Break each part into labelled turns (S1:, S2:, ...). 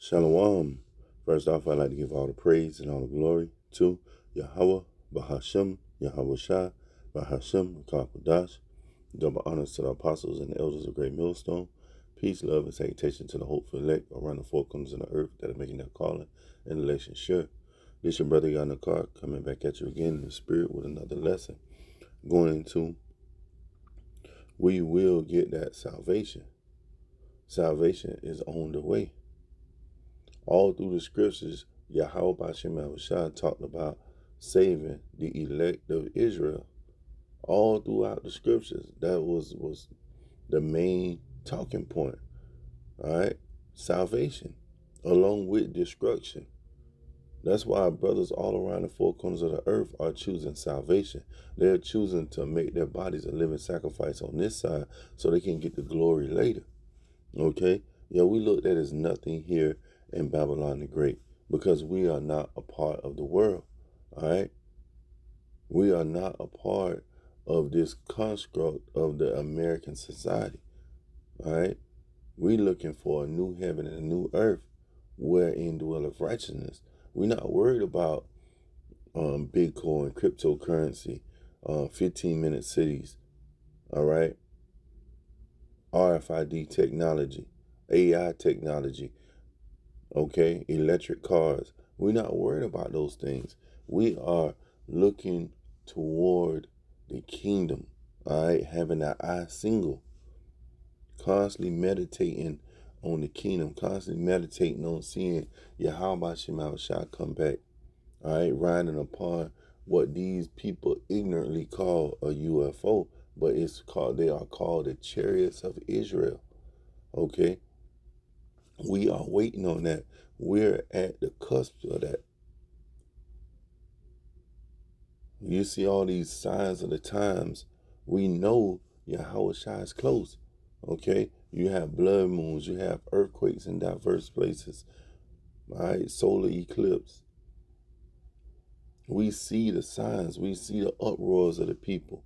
S1: Shalom. First off, I'd like to give all the praise and all the glory to Yahweh, Bahashem, Yahweh Shai, Bahashem, Kakwadash. Double honors to the apostles and the elders of Great Millstone. Peace, love, and salutation to the hopeful elect around the four corners of the earth that are making their calling and election sure. This your brother Yanakar coming back at you again in the spirit with another lesson. Going into, we will get that salvation. Salvation is on the way. All through the scriptures, Yahweh Bashem Yahushua talked about saving the elect of Israel. All throughout the scriptures, that was the main talking point. All right, salvation, along with destruction. That's why brothers all around the four corners of the earth are choosing salvation. They're choosing to make their bodies a living sacrifice on this side so they can get the glory later. Okay? Yeah, we looked at as nothing here in Babylon the Great because we are not a part of the world. All right? We are not a part of this construct of the American society. All right? We're looking for a new heaven and a new earth wherein dwelleth righteousness. We're not worried about Bitcoin, cryptocurrency, 15-minute cities, all right? RFID technology, AI technology, okay? Electric cars. We're not worried about those things. We are looking toward the kingdom, all right? Having our eye single, constantly meditating on the kingdom, constantly meditating on seeing Yahweh Shema Shah come back. All right, riding upon what these people ignorantly call a UFO, but they are called the chariots of Israel. Okay, we are waiting on that. We're at the cusp of that. You see all these signs of the times. We know Yahweh Shai is close. Okay, you have blood moons, you have earthquakes in diverse places. All right, solar eclipse. We see the signs. We see the uproars of the people,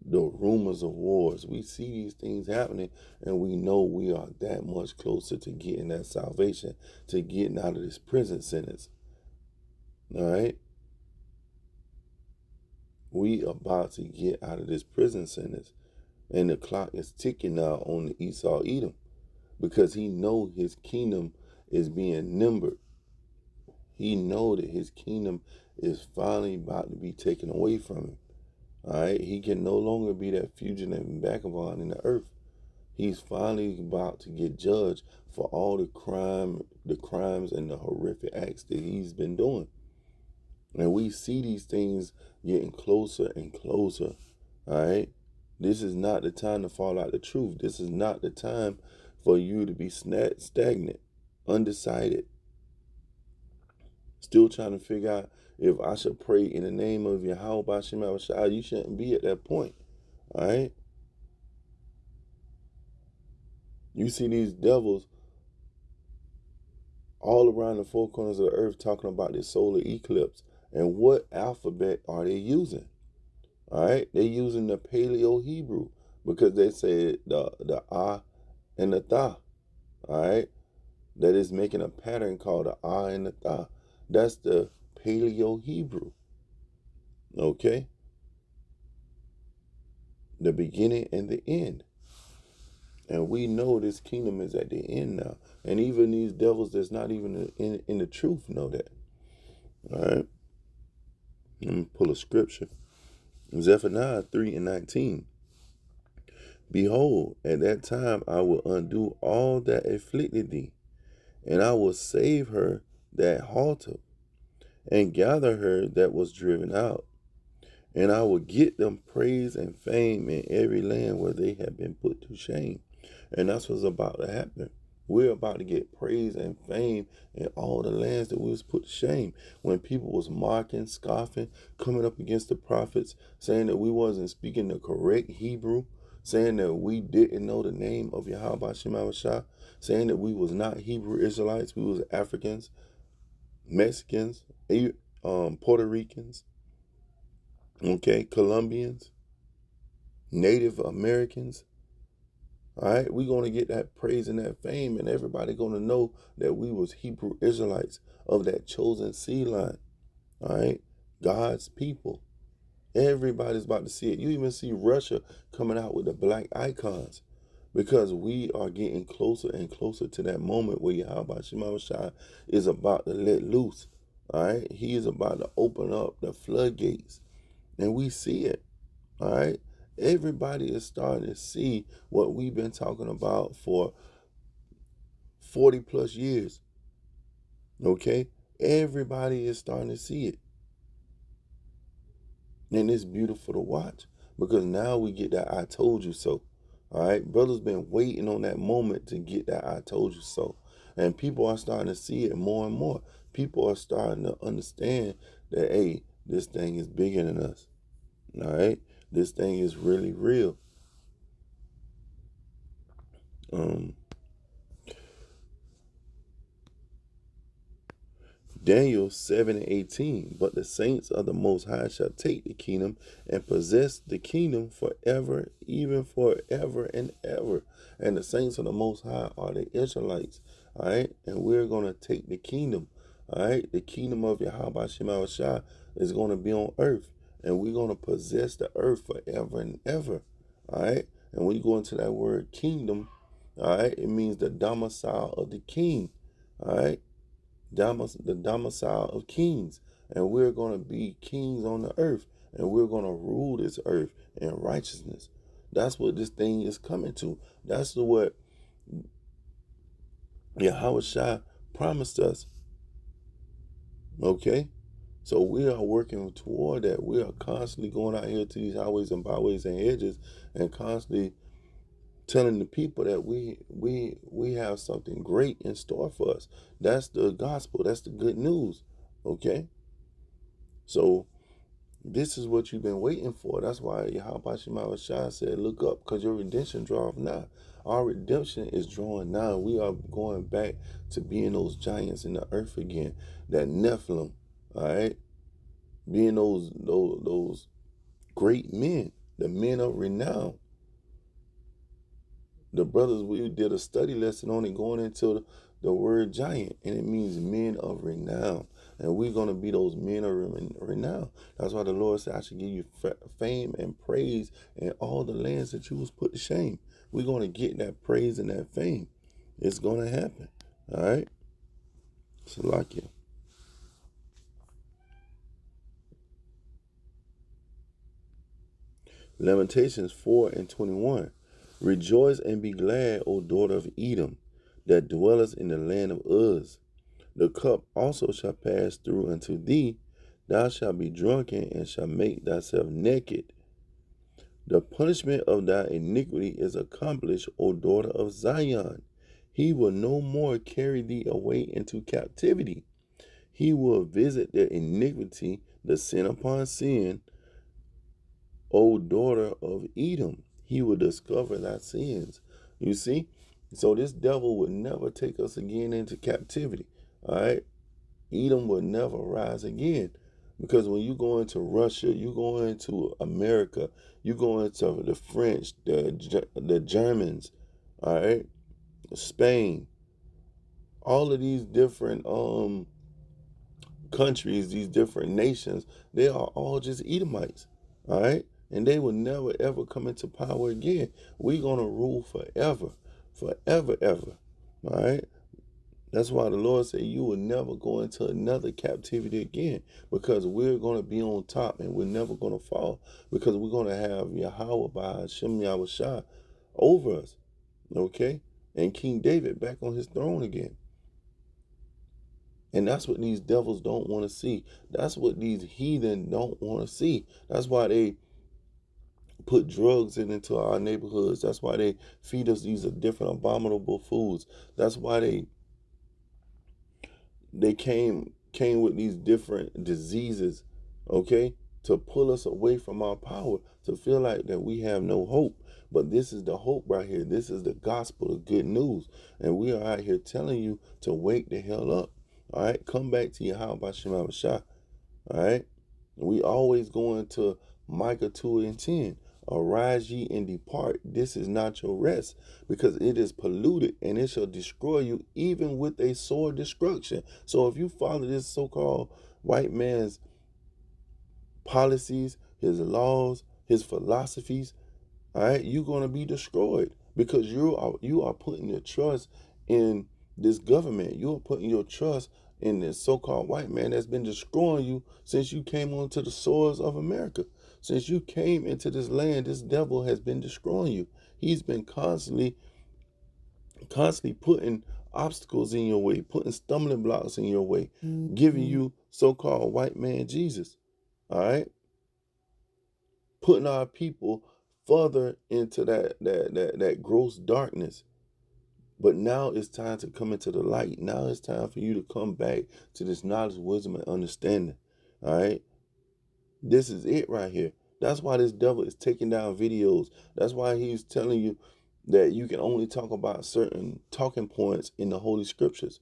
S1: the rumors of wars. We see these things happening, and we know we are that much closer to getting that salvation, to getting out of this prison sentence. All right? We about to get out of this prison sentence, and the clock is ticking now on the Esau Edom, because he know his kingdom is being numbered. He know that his kingdom is finally about to be taken away from him. All right, he can no longer be that fugitive and vagabond in the earth. He's finally about to get judged for all the crimes and the horrific acts that he's been doing. And we see these things getting closer and closer. All right, this is not the time to fall out the truth. This is not the time for you to be stagnant, undecided, still trying to figure out if I should pray in the name of Yahweh Bashem Yahushua. You shouldn't be at that point. All right? You see these devils all around the four corners of the earth talking about this solar eclipse. And what alphabet are they using? All right? They're using the Paleo Hebrew because they say the Ah and the Tha. All right? That is making a pattern called the Ah and the Tha. That's the Paleo Hebrew. Okay? The beginning and the end. And we know this kingdom is at the end now. And even these devils that's not even in the truth know that. All right? Let me pull a scripture. Zephaniah 3:19. Behold, at that time I will undo all that afflicted thee, and I will save her that halted, and gather her that was driven out. And I will get them praise and fame in every land where they have been put to shame. And that's what's about to happen. We're about to get praise and fame in all the lands that we was put to shame. When people was mocking, scoffing, coming up against the prophets, saying that we wasn't speaking the correct Hebrew, saying that we didn't know the name of Yahweh Shema Shah, saying that we was not Hebrew Israelites, we was Africans, Mexicans, Puerto Ricans, okay, Colombians, Native Americans, All right, we're going to get that praise and that fame, and everybody going to know that we was Hebrew Israelites of that chosen seed line. All right, God's people. Everybody's about to see it. You even see Russia coming out with the black icons because we are getting closer and closer to that moment where Yahweh Shema Shai is about to let loose. All right, he is about to open up the floodgates, and we see it. All right, everybody is starting to see what we've been talking about for 40 plus years. Okay, everybody is starting to see it. And it's beautiful to watch because now we get that I told you so. All right. Brothers been waiting on that moment to get that I told you so. And people are starting to see it more and more. People are starting to understand that, hey, this thing is bigger than us. All right. This thing is really real. Daniel 7:18, but the saints of the Most High shall take the kingdom and possess the kingdom forever, even forever and ever. And the saints of the Most High are the Israelites, all right? And we're going to take the kingdom, all right? The kingdom of Yahweh Shema Shai is going to be on earth, and we're going to possess the earth forever and ever, all right? And when you go into that word kingdom, all right, it means the domicile of the king, all right? The domicile of kings, and we're going to be kings on the earth, and we're going to rule this earth in righteousness. That's what this thing is coming to. That's what Yahweh Shai promised us. Okay, so we are working toward that. We are constantly going out here to these highways and byways and hedges, and constantly telling the people that we have something great in store for us. That's the gospel. That's the good news. Okay, so this is what you've been waiting for. That's why Yahweh Shema Shai said, look up, because your redemption draweth nigh. Our redemption is drawing nigh. We are going back to being those giants in the earth again. That Nephilim, all right? Being those great men, the men of renown. The brothers, we did a study lesson on it going into the word giant, and it means men of renown. And we're going to be those men of renown. That's why the Lord said, I should give you fame and praise in all the lands that you was put to shame. We're going to get that praise and that fame. It's going to happen. All right? So like it. Lamentations 4:21. Rejoice and be glad, O daughter of Edom, that dwellest in the land of Uz. The cup also shall pass through unto thee. Thou shalt be drunken and shalt make thyself naked. The punishment of thy iniquity is accomplished, O daughter of Zion. He will no more carry thee away into captivity. He will visit their iniquity, the sin upon sin, O daughter of Edom. He will discover thy sins. You see? So this devil would never take us again into captivity. All right? Edom will never rise again. Because when you go into Russia, you go into America, you go into the French, the Germans, all right, Spain, all of these different countries, these different nations, they are all just Edomites, all right? And they will never, ever come into power again. We're going to rule forever, forever, ever, all right? That's why the Lord said you will never go into another captivity again, because we're going to be on top and we're never going to fall, because we're going to have Yahweh by Hashem Yahweh Shai over us, okay? And King David back on his throne again. And that's what these devils don't want to see. That's what these heathen don't want to see. That's why they put drugs into our neighborhoods. That's why they feed us these different abominable foods. That's why they came with these different diseases, okay, to pull us away from our power, to feel like that we have no hope. But this is the hope right here. This is the gospel, the good news. And we are out here telling you to wake the hell up. All right, come back to Yahweh Shema Shai. All right, we always go into Micah 2:10. Arise ye and depart. This is not your rest, because it is polluted, and it shall destroy you even with a sore destruction. So if you follow this so-called white man's policies, his laws, his philosophies, all right, you're going to be destroyed, because you are putting your trust in this government. You are putting your trust in this so-called white man that's been destroying you since you came onto the soils of America. Since you came into this land, this devil has been destroying you. He's been constantly putting obstacles in your way, putting stumbling blocks in your way, giving you so-called white man Jesus. All right, putting our people further into that gross darkness. But now it's time to come into the light. Now it's time for you to come back to this knowledge, wisdom, and understanding. All right, this is it right here. That's why this devil is taking down videos. That's why he's telling you that you can only talk about certain talking points in the Holy Scriptures.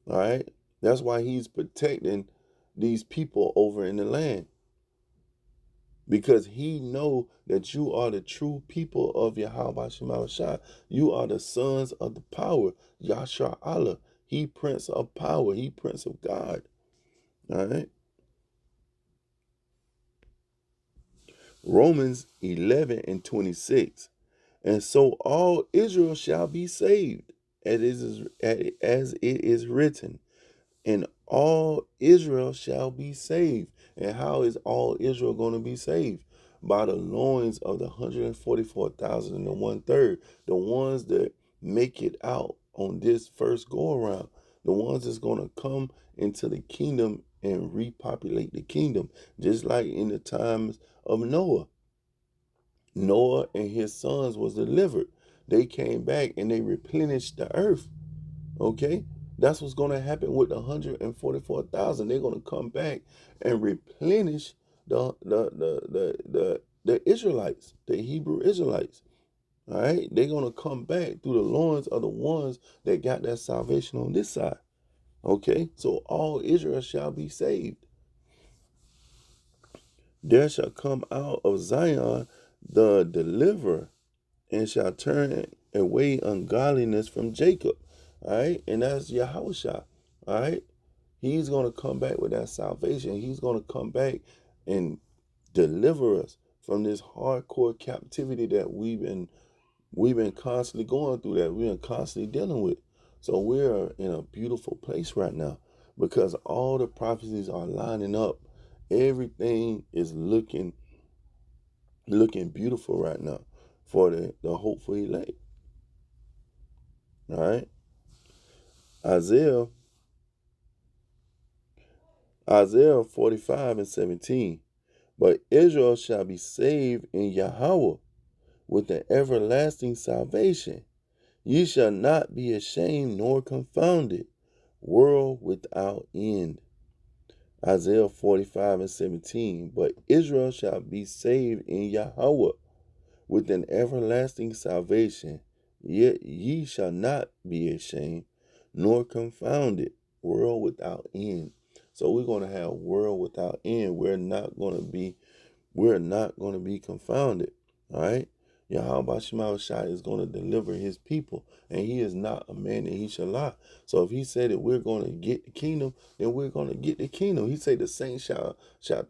S1: All right, that's why he's protecting these people over in the land, because he know that you are the true people of Yahweh Shema Shah. You are the sons of the power, Yahshua Allah. He Prince of power. He Prince of God. All right. Romans 11:26. And so all Israel shall be saved, as it is written, and all Israel shall be saved. And how is all Israel going to be saved? By the loins of the 144,000 and the 1/3, the ones that make it out on this first go around, the ones that's going to come into the kingdom and repopulate the kingdom, just like in the times of Noah. Noah and his sons was delivered. They came back and they replenished the earth. Okay, that's what's going to happen with the 144,000. They're going to come back and replenish the Israelites, the Hebrew Israelites. All right, they're going to come back through the loins of the ones that got that salvation on this side. Okay, so all Israel shall be saved. There shall come out of Zion the deliverer, and shall turn away ungodliness from Jacob. All right, and that's Yahushua. All right, he's going to come back with that salvation. He's going to come back and deliver us from this hardcore captivity that we've been constantly going through, that we've been constantly dealing with. So we're in a beautiful place right now, because all the prophecies are lining up. Everything is looking beautiful right now for the hopeful elect. All right. Isaiah 45:17. But Israel shall be saved in Yahweh with an everlasting salvation. Ye shall not be ashamed nor confounded, world without end. Isaiah 45:17. But Israel shall be saved in Yahweh with an everlasting salvation. Yet ye shall not be ashamed nor confounded, world without end. So we're going to have world without end. We're not going to be confounded. All right. Yahweh Shema Shai is going to deliver his people, and he is not a man that he shall lie. So if he said that we're going to get the kingdom, then we're going to get the kingdom. He said the saints shall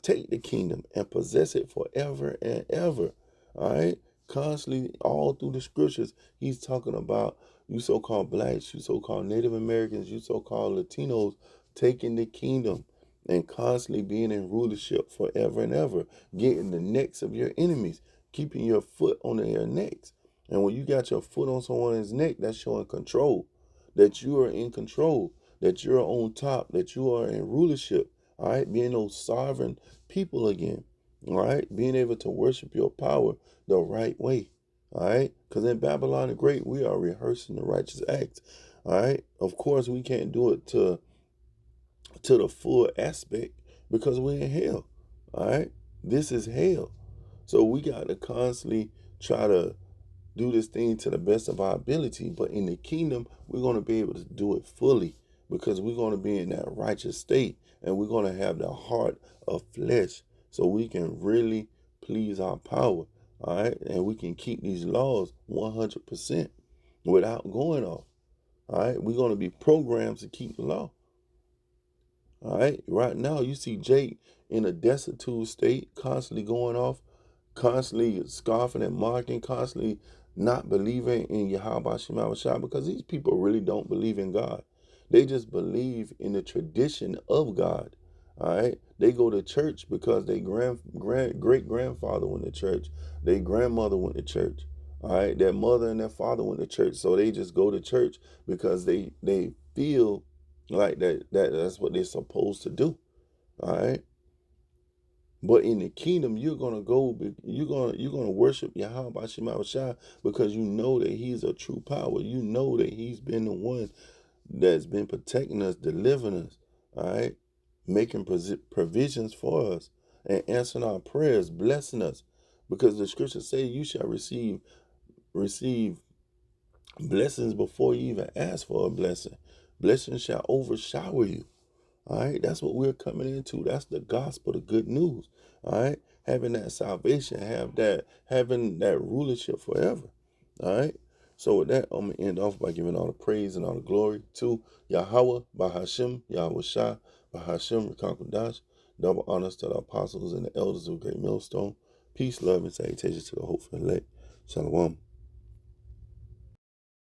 S1: take the kingdom and possess it forever and ever. All right. Constantly, all through the scriptures, he's talking about you so-called blacks, you so-called Native Americans, you so-called Latinos taking the kingdom and constantly being in rulership forever and ever, getting the necks of your enemies, keeping your foot on their necks. And when you got your foot on someone's neck, that's showing control, that you are in control, that you're on top, that you are in rulership. All right, being those sovereign people again. All right, being able to worship your power the right way. All right, because in Babylon the Great, we are rehearsing the righteous acts. All right, of course, we can't do it to the full aspect, because we're in hell. All right, this is hell. So we got to constantly try to do this thing to the best of our ability. But in the kingdom, we're going to be able to do it fully, because we're going to be in that righteous state, and we're going to have the heart of flesh, so we can really please our power. All right. And we can keep these laws 100% without going off. All right. We're going to be programmed to keep the law. All right. Right now, you see Jake in a destitute state, constantly going off, constantly scoffing and mocking, constantly not believing in Yahweh Shema Shah, because these people really don't believe in God. They just believe in the tradition of God. All right. They go to church because their great grandfather went to church. Their grandmother went to church. All right. Their mother and their father went to church. So they just go to church because they feel like that's what they're supposed to do. All right. But in the kingdom, you're gonna worship Yahweh by Shema Shai, because you know that He's a true power. You know that He's been the one that's been protecting us, delivering us, all right, making provisions for us, and answering our prayers, blessing us, because the scriptures say you shall receive blessings before you even ask for a blessing. Blessings shall overshower you. All right, that's what we're coming into. That's the gospel, the good news. All right, having that salvation, having that rulership forever. All right. So with that, I'm gonna end off by giving all the praise and all the glory to Yahweh, Bahashim, Yahweh Shah, Bahashim, Rekakwadash. Double honors to the apostles and the elders of Great Millstone. Peace, love, and salutations to the hopeful elect. Shalom.